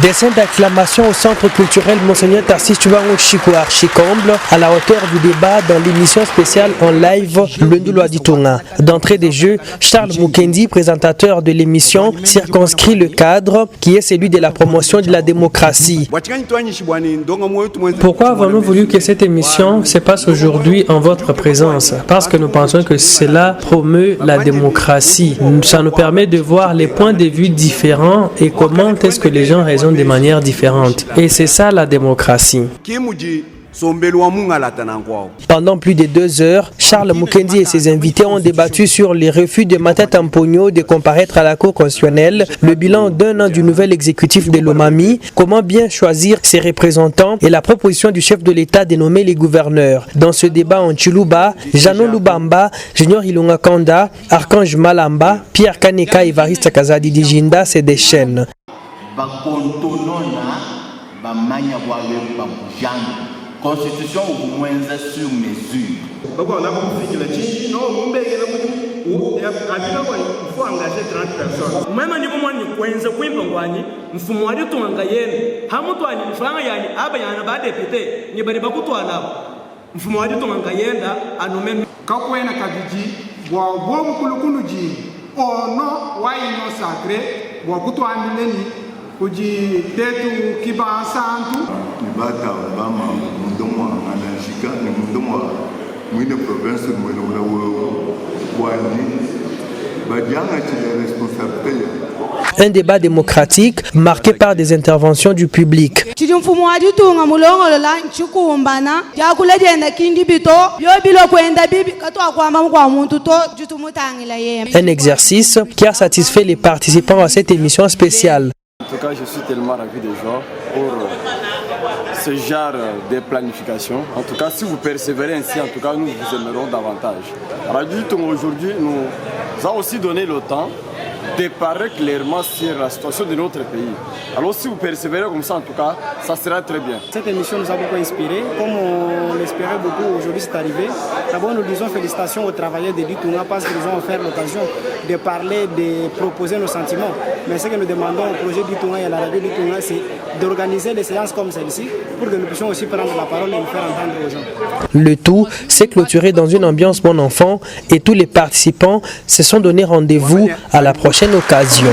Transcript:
Dessin d'acclamation au centre culturel Monseigneur Tarcisse Tubango Chico Archicomble à la hauteur du débat dans l'émission spéciale en live Lundulu Aditonga. D'entrée des jeux, Charles Mukendi, présentateur de l'émission, circonscrit le cadre qui est celui de la promotion de la démocratie. Pourquoi avons-nous voulu que cette émission se passe aujourd'hui en votre présence? Parce que nous pensons que cela promeut la démocratie. Ça nous permet de voir les points de vue différents et comment est-ce que les gens raisonnent de manière différente. Et c'est ça la démocratie. Pendant plus de 2 heures, Charles Mukendi et ses invités ont débattu sur les refus de Matata Mpogno de comparaître à la Cour constitutionnelle, le bilan d'1 an du nouvel exécutif de l'Omami, comment bien choisir ses représentants et la proposition du chef de l'État de nommer les gouverneurs. Dans ce débat en Chiluba, Jano Lubamba, Junior Ilunga Kanda, Archange Malamba, Pierre Kaneka et Evariste Kazadi Dijinda se déchaînent. Constitution ou moins sur mesure. Il faut engager 30 personnes. Même si vous avez mfumo wa litunga yenu hamutwani mfanga yani aba yana ba député ni bari bakutwana mfumo wa litunga yenda anome kakwena kadiji wa bomu kulukuluji ono wa ino sacré wa kutwanileni kuji tetu kiba santu nibata bama mundomo anashika ni mundomo mwine province mwene wani badianga tile responsabilité. Un débat démocratique marqué par des interventions du public. Un exercice qui a satisfait les participants à cette émission spéciale. En tout cas, je suis tellement ravi des gens pour ce genre de planification. En tout cas, si vous persévérez ainsi, en tout cas, nous vous aimerons davantage. Radio Tongo aujourd'hui nous a aussi donné le temps de parler clairement sur la situation de notre pays. Alors si vous persévérez comme ça, en tout cas, ça sera très bien. Cette émission nous a beaucoup inspiré. Comme on l'espérait beaucoup, aujourd'hui c'est arrivé. D'abord, nous disons félicitations aux travailleurs de l'Itunga parce qu'ils ont offert l'occasion de parler, de proposer nos sentiments. Mais ce que nous demandons au projet d'Itunga et à la radio d'Itunga, c'est d'organiser des séances comme celle-ci pour que nous puissions aussi prendre la parole et nous faire entendre aux gens. Le tout s'est clôturé dans une ambiance bon enfant et tous les participants se sont donné rendez-vous à la prochaine occasion.